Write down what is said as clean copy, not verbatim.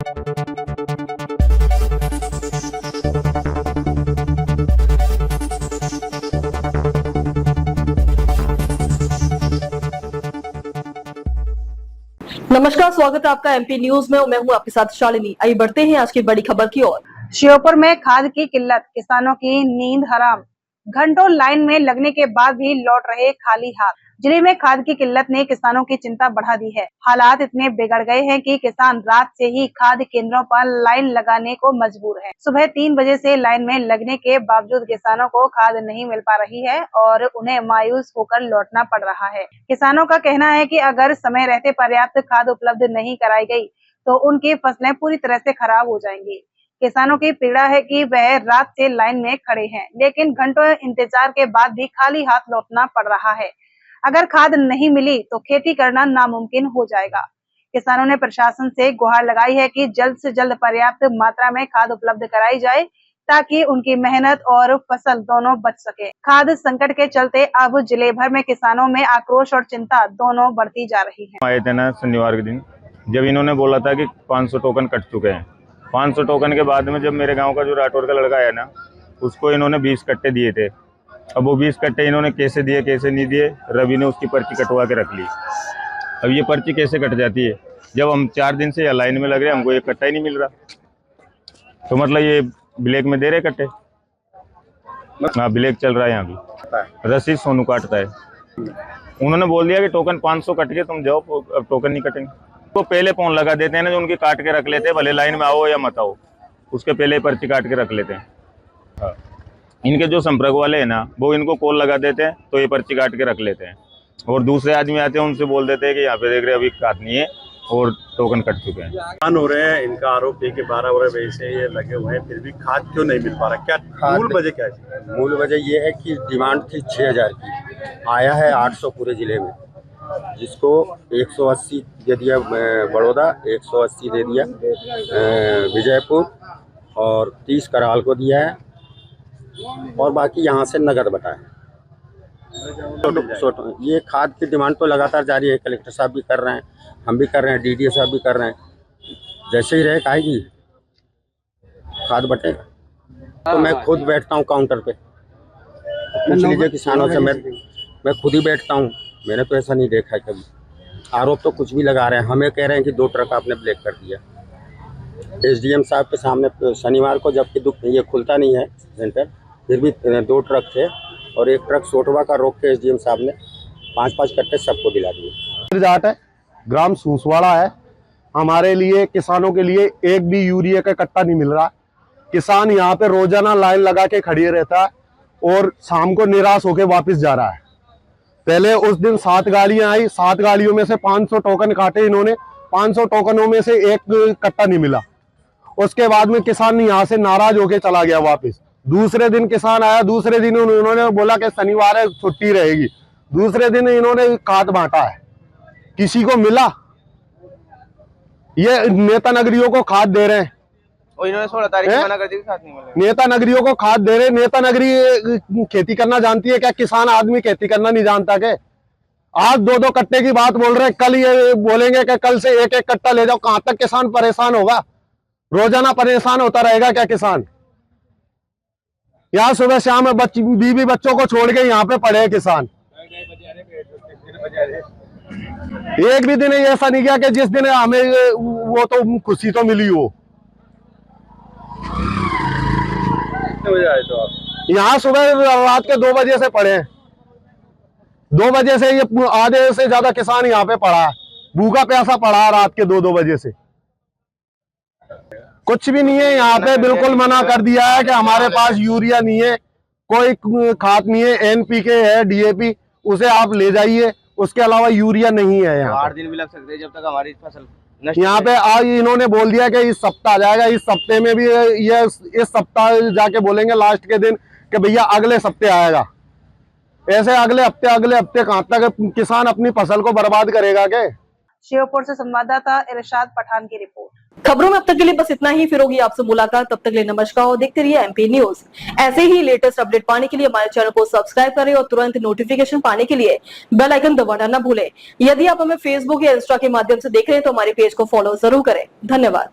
नमस्कार, स्वागत है आपका एमपी न्यूज में। मैं हूं आपके साथ शालिनी। आइए बढ़ते हैं आज की बड़ी खबर की ओर। श्योपुर में खाद की किल्लत, किसानों की नींद हराम। घंटों लाइन में लगने के बाद भी लौट रहे खाली हाथ। जिले में खाद की किल्लत ने किसानों की चिंता बढ़ा दी है। हालात इतने बिगड़ गए हैं कि किसान रात से ही खाद केंद्रों पर लाइन लगाने को मजबूर हैं। सुबह 3 बजे से लाइन में लगने के बावजूद किसानों को खाद नहीं मिल पा रही है और उन्हें मायूस होकर लौटना पड़ रहा है। किसानों का कहना है कि अगर समय रहते पर्याप्त खाद उपलब्ध नहीं कराई गई तो उनकी फसलें पूरी तरह से खराब हो जाएंगी। किसानों की पीड़ा है कि वह रात से लाइन में खड़े हैं, लेकिन घंटों इंतजार के बाद भी खाली हाथ लौटना पड़ रहा है। अगर खाद नहीं मिली तो खेती करना नामुमकिन हो जाएगा। किसानों ने प्रशासन से गुहार लगाई है कि जल्द से जल्द पर्याप्त मात्रा में खाद उपलब्ध कराई जाए ताकि उनकी मेहनत और फसल दोनों बच सके। खाद संकट के चलते अब जिले भर में किसानों में आक्रोश और चिंता दोनों बढ़ती जा रही है। आए थे ना शनिवार के दिन, जब इन्होंने बोला था कि 500 टोकन कट चुके हैं। 500 टोकन के बाद में जब मेरे गांव का जो राठौर का लड़का है ना, उसको इन्होंने 20 कट्टे दिए थे। अब वो 20 कट्टे इन्होंने कैसे दिए कैसे नहीं दिए, रवि ने उसकी पर्ची कटवा के रख ली। अब ये पर्ची कैसे कट जाती है जब हम 4 दिन से लाइन में लग रहे हैं, हमको एक कट्टा ही नहीं मिल रहा। तो मतलब ये ब्लैक में दे रहे कट्टे। हाँ, ब्लैक चल रहा है यहाँ भी। रसीद सोनू काटता है। उन्होंने बोल दिया कि टोकन 500 कट के तुम जाओ, अब टोकन नहीं कटेंगे। तो पहले फोन लगा देते हैं ना, जो उनकी काट के रख लेते हैं, भले लाइन में आओ या मत आओ, उसके पहले पर्ची काट के रख लेते हैं। हाँ। इनके जो संपर्क वाले हैं ना, वो इनको कॉल लगा देते हैं तो ये पर्ची काट के रख लेते हैं। और दूसरे आदमी आते हैं, उनसे बोल देते हैं कि यहाँ पे देख रहे अभी खाद नहीं है और टोकन कट चुके हैं। हो रहे हैं। इनका आरोप है कि 12 बजे से ये लगे हुए हैं, फिर भी खाद क्यों नहीं मिल पा रहा? क्या मूल वजह क्या है? मूल वजह ये है कि डिमांड थी 6000 की, आया है 800 पूरे जिले में, जिसको 180 दे दिया बड़ौदा, 180 दे दिया विजयपुर और 30 कराल को दिया है और बाकी यहाँ से नगद बटा है। ये खाद की डिमांड तो लगातार जारी है। कलेक्टर साहब भी कर रहे हैं, हम भी कर रहे हैं, डीडीओ साहब भी कर रहे हैं। जैसे ही रहे आएगी खाद बटेगा। तो मैं खुद बैठता हूँ काउंटर पे, पूछ लीजिए किसानों से, मैं खुद ही बैठता हूँ। मैंने तो ऐसा नहीं देखा है कभी। आरोप तो कुछ भी लगा रहे हैं। हमें कह रहे हैं कि 2 ट्रक आपने ब्लैक कर दिया। एसडीएम साहब के सामने शनिवार को, जबकि ये खुलता नहीं है सेंटर, फिर भी 2 ट्रक थे और 1 ट्रक सोटवा का रोक के एसडीएम साहब ने 5-5 कट्टे सबको दिला दिए। जाट है, ग्राम सूसवाड़ा है। हमारे लिए, किसानों के लिए एक भी यूरिया का कट्टा नहीं मिल रहा। किसान यहाँ पे रोजाना लाइन लगा के खड़ी रहता है और शाम को निराश होकर वापस जा रहा है। पहले उस दिन 7 गाड़ियां आई, 7 गाड़ियों में से 500 टोकन काटे इन्होंने। 500 टोकनों में से एक कट्टा नहीं मिला। उसके बाद में किसान यहाँ से नाराज होके चला गया वापस। दूसरे दिन किसान आया, दूसरे दिन उन्होंने बोला कि शनिवार है, छुट्टी रहेगी। दूसरे दिन इन्होंने खाद बांटा है, किसी को मिला? ये नेता नगरियों को खाद दे रहे हैं और इन्होंने 16 तारीख को मना कर दी, खाद नहीं मिलेगा। नेता नगरियों को खाद दे रहे। नेता नगरी खेती करना जानती है क्या? किसान आदमी खेती करना नहीं जानता क्या? आज 2-2 कट्टे की बात बोल रहे हैं, कल ये बोलेंगे कि कल से 1-1 कट्टा ले जाओ। कहां तक किसान परेशान होगा? रोजाना परेशान होता रहेगा क्या किसान? यहाँ सुबह शाम बीवी बच्चों को छोड़ के यहाँ पे पड़े हैं किसान। एक भी दिन ऐसा नहीं गया कि जिस दिन हमें वो तो खुशी तो मिली हो। कितने बजे आए तो आप? यहाँ सुबह रात के 2 बजे से पड़े हैं। 2 बजे से ये आधे से ज्यादा किसान यहाँ पे पड़ा है, भूखा प्यासा पड़ा है रात के 2-2 बजे से। कुछ भी नहीं है यहाँ पे। बिल्कुल मना कर दिया है कि हमारे पास यूरिया नहीं है, कोई खाद नहीं है। एनपीके है, डीएपी, उसे आप ले जाइए, उसके अलावा यूरिया नहीं है यहाँ। 8 दिन भी लग सकते हैं जब तक हमारी फसल यहाँ पे। आज इन्होंने बोल दिया कि इस सप्ताह आ जाएगा। इस सप्ते में भी ये इस सप्ताह जाके बोलेंगे लास्ट के दिन कि भैया अगले सप्ते आएगा। ऐसे अगले हफ्ते कहाँ तक किसान अपनी फसल को बर्बाद करेगा के? श्योपुर से संवाददाता इरशाद पठान की रिपोर्ट। खबरों में अब तक के लिए बस इतना ही। फिर होगी आपसे मुलाकात, तब तक के लिए नमस्कार और देखते रहिए एमपी न्यूज। ऐसे ही लेटेस्ट अपडेट पाने के लिए हमारे चैनल को सब्सक्राइब करें और तुरंत नोटिफिकेशन पाने के लिए बेल आइकन दबाना न भूलें। यदि आप हमें फेसबुक या इंस्टा के माध्यम से देख रहे हैं तो हमारे पेज को फॉलो जरूर करें। धन्यवाद।